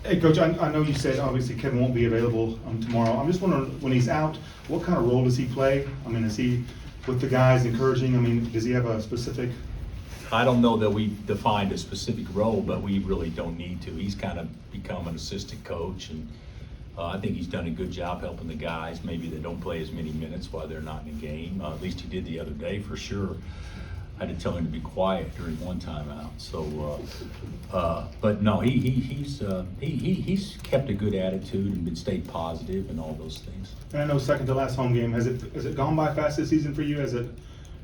Hey, Coach, I know you said obviously Kevin won't be available tomorrow. I'm just wondering, when he's out, what kind of role does he play? I mean, is he with the guys encouraging? I mean, does he have a specific? I don't know that we've defined a specific role, but we really don't need to. He's kind of become an assistant coach, and I think he's done a good job helping the guys. Maybe they don't play as many minutes while they're not in a game. At least he did the other day for sure. I had to tell him to be quiet during one timeout. So, but no, he's kept a good attitude and been stayed positive and all those things. And I know second to last home game, has it gone by fast this season for you? Has it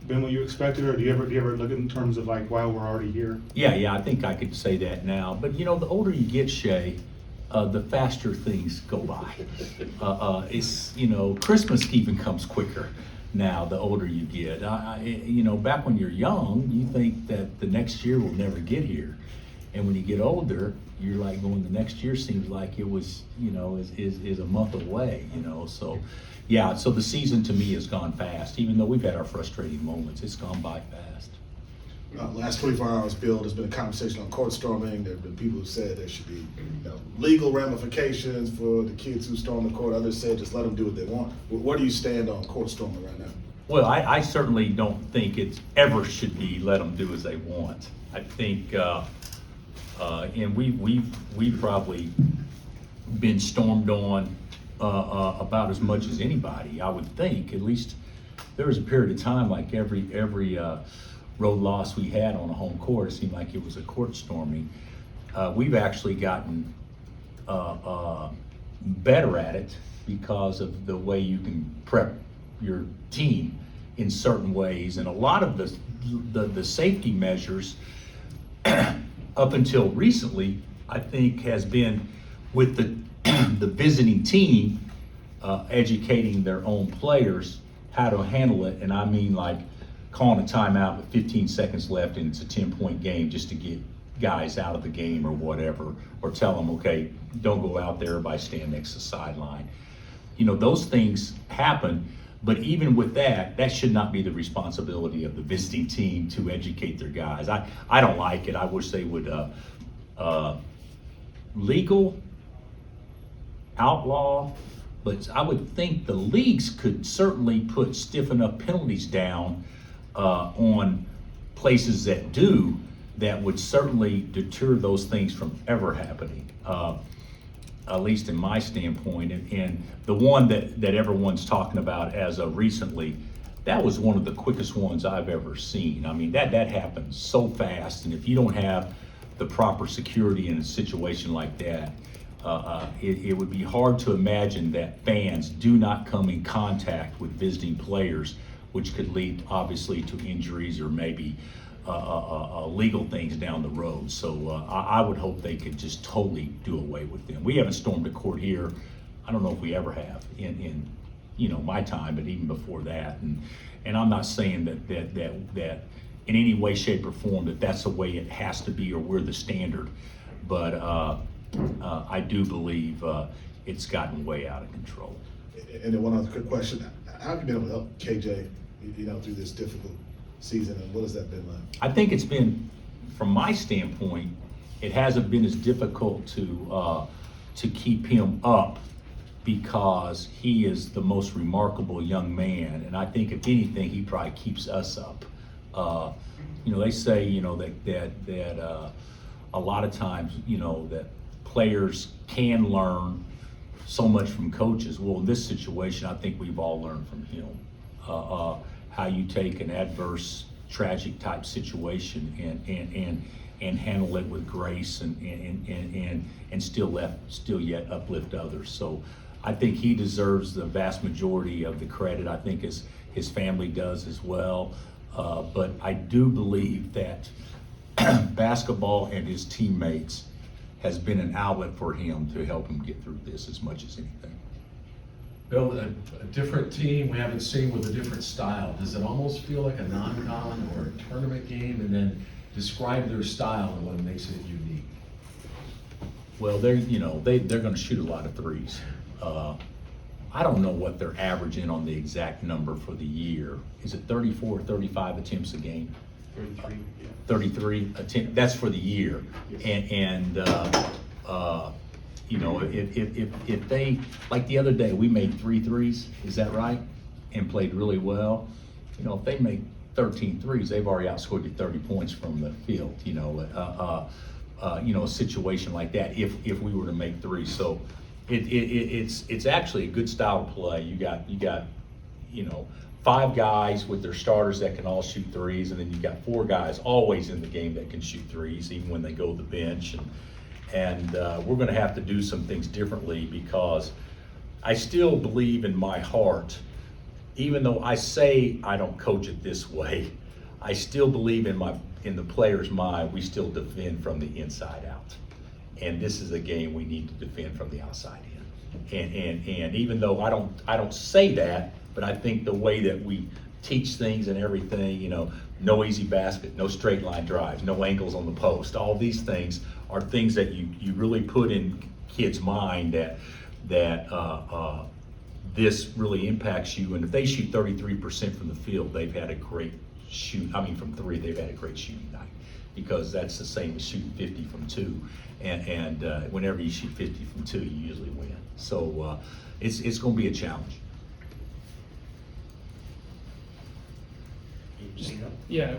been what you expected, or do you ever look in terms of like, wow, we're already here? Yeah, I think I could say that now. But you know, the older you get, Shay, the faster things go by. It's, you know, Christmas even comes quicker now the older you get. You know, back when you're young, you think that the next year will never get here. And when you get older, you're like going, the next year seems like it was, you know, is a month away, you know. So, yeah, so the season to me has gone fast. Even though we've had our frustrating moments, it's gone by fast. Last 24 hours, Bill, there's been a conversation on court storming. There have been people who said there should be legal ramifications for the kids who storm the court. Others said just let them do what they want. Where do you stand on court storming right now? Well, I certainly don't think it ever should be let them do as they want. I think, and we've probably been stormed on about as much as anybody. I would think, at least there was a period of time, like every road loss we had on a home court, it seemed like it was a court storming. We've actually gotten better at it because of the way you can prep your team in certain ways, and a lot of the safety measures up until recently, I think, has been with the visiting team educating their own players how to handle it. And I mean, like calling a timeout with 15 seconds left and it's a 10-point game just to get guys out of the game or whatever, or tell them, okay, don't go out there, by stand next to the sideline. You know, those things happen, but even with that, that should not be the responsibility of the visiting team to educate their guys. I don't like it. I wish they would legal, outlaw, but I would think the leagues could certainly put stiff enough penalties down on places that do, that would certainly deter those things from ever happening, at least in my standpoint. And the one that everyone's talking about as of recently, that was one of the quickest ones I've ever seen. I mean, that happened so fast, and if you don't have the proper security in a situation like that, it would be hard to imagine that fans do not come in contact with visiting players, which could lead obviously to injuries or maybe legal things down the road. So I would hope they could just totally do away with them. We haven't stormed a court here. I don't know if we ever have in you know, my time, but even before that. And I'm not saying that in any way, shape, or form that that's the way it has to be or we're the standard. But I do believe it's gotten way out of control. And then one other quick question: how have you been able to help KJ, you know, through this difficult season, and what has that been like? I think it's been, from my standpoint, it hasn't been as difficult to keep him up, because he is the most remarkable young man, and I think if anything, he probably keeps us up. You know, they say, you know, that a lot of times, you know, that players can learn so much from coaches. Well, in this situation, I think we've all learned from him. How you take an adverse, tragic type situation and handle it with grace and still yet uplift others. So I think he deserves the vast majority of the credit. I think his family does as well. But I do believe that basketball and his teammates has been an outlet for him to help him get through this as much as anything. Bill, a different team we haven't seen with a different style. Does it almost feel like a non-con or a tournament game? And then describe their style and what makes it unique. Well, they're going to shoot a lot of threes. I don't know what they're averaging on the exact number for the year. Is it 34 or 35 attempts a game? 33. Yeah. 33 attempts. That's for the year. And You know, if they, like the other day, we made 3 threes, is that right? And played really well. You know, if they make 13 threes, they've already outscored you 30 points from the field, you know, a situation like that, if we were to make 3. So it's actually a good style of play. You got, you know, 5 guys with their starters that can all shoot 3s, and then you got 4 guys always in the game that can shoot 3s, even when they go to the bench. And we're going to have to do some things differently, because I still believe in my heart, even though I say I don't coach it this way, I still believe in the player's mind, we still defend from the inside out. And this is a game we need to defend from the outside in. And even though I don't say that, but I think the way that we teach things and everything, you know, no easy basket, no straight line drives, no angles on the post, all these things are things that you really put in kids' mind that this really impacts you. And if they shoot 33% from the field, they've had a great from 3, they've had a great shooting night, because that's the same as shooting 50 from 2. And whenever you shoot 50 from 2, you usually win. So it's going to be a challenge. Yeah,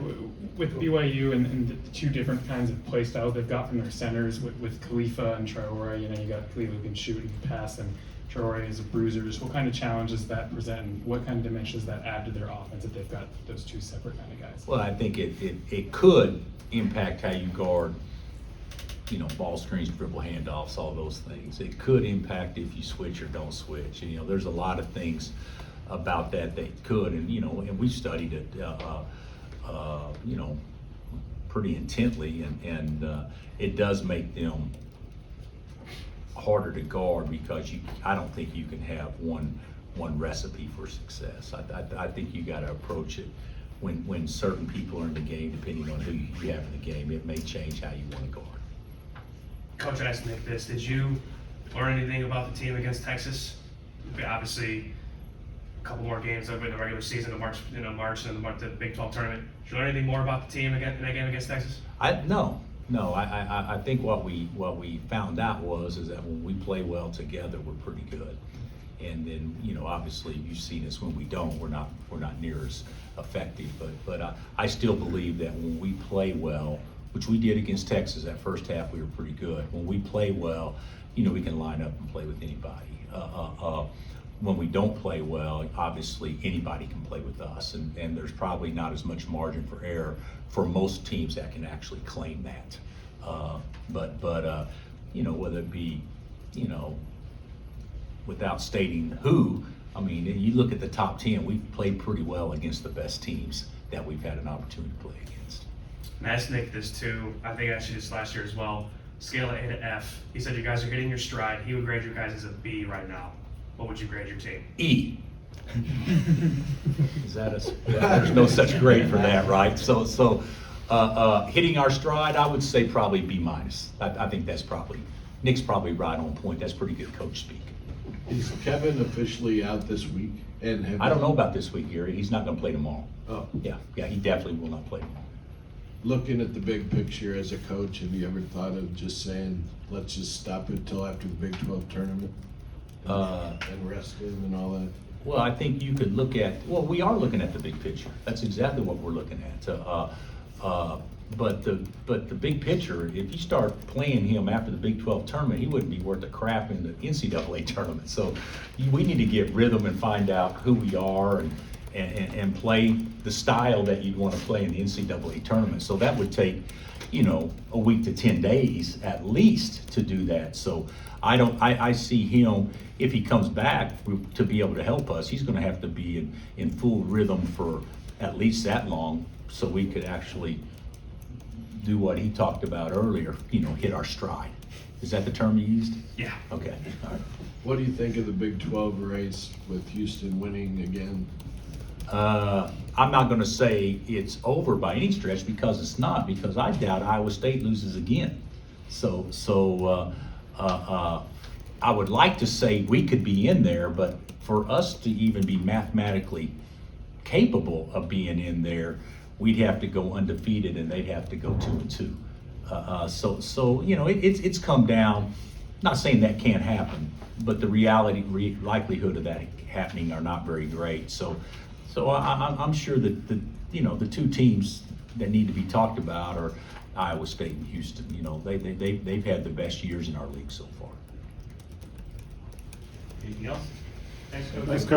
with BYU and the 2 different kinds of play styles they've got from their centers, with Khalifa and Traore, you know, you got Khalifa who can shoot and pass, and Traore is a bruiser. What kind of challenges does that present, and what kind of dimensions does that add to their offense if they've got those 2 separate kind of guys? Well, I think it could impact how you guard, you know, ball screens, dribble handoffs, all those things. It could impact if you switch or don't switch. And, you know, there's a lot of things about that could, and, you know, and we studied it, you know, pretty intently, and it does make them harder to guard, because I don't think you can have one recipe for success. I think you got to approach it when certain people are in the game, depending on who you have in the game. It may change how you want to guard. Coach, I asked Nick this. Did you learn anything about the team against Texas? Obviously, a couple more games over the regular season, March and the Big 12 tournament. Did you learn anything more about the team in that game against Texas? No. I think what we found out is that when we play well together, we're pretty good. And then, you know, obviously you've seen us when we don't, we're not near as effective. But I still believe that when we play well, which we did against Texas, that first half we were pretty good. When we play well, you know, we can line up and play with anybody. When we don't play well, obviously anybody can play with us, and there's probably not as much margin for error for most teams that can actually claim that. But you know, whether it be, you know, without stating who, I mean, you look at the top 10, we've played pretty well against the best teams that we've had an opportunity to play against. And I asked Nick this too. I think I asked you this last year as well. Scale of A to F. He said you guys are hitting your stride. He would grade you guys as a B right now. What would you grade your team? E. Is that there's no such grade for that, right? So hitting our stride, I would say probably B minus. I think that's probably, Nick's probably right on point. That's pretty good coach speak. Is Kevin officially out this week? And I don't know about this week, Gary. He's not gonna play tomorrow. Oh, Yeah, he definitely will not play tomorrow. looking at the big picture as a coach, have you ever thought of just saying, let's just stop it till after the Big 12 tournament? And rest him and all that? Well, I think you could look at, well, we are looking at the big picture. That's exactly what we're looking at. But the big picture, if you start playing him after the Big 12 tournament, he wouldn't be worth a crap in the NCAA tournament. So we need to get rhythm and find out who we are and play the style that you'd want to play in the NCAA tournament. So that would take, a week to 10 days at least to do that. So I see him, if he comes back to be able to help us, he's gonna have to be in full rhythm for at least that long, so we could actually do what he talked about earlier, hit our stride. Is that the term you used? Yeah. Okay, all right. What do you think of the Big 12 race with Houston winning again? I'm not gonna say it's over by any stretch, because it's not, because I doubt Iowa State loses again. So I would like to say we could be in there, but for us to even be mathematically capable of being in there, we'd have to go undefeated and they'd have to go 2-2. So it's come down Not saying that can't happen, but the likelihood of that happening are not very great. So I'm sure that the two teams that need to be talked about are Iowa State and Houston. They've had the best years in our league so far. Anything else? Thanks, Coach. Thanks, Coach.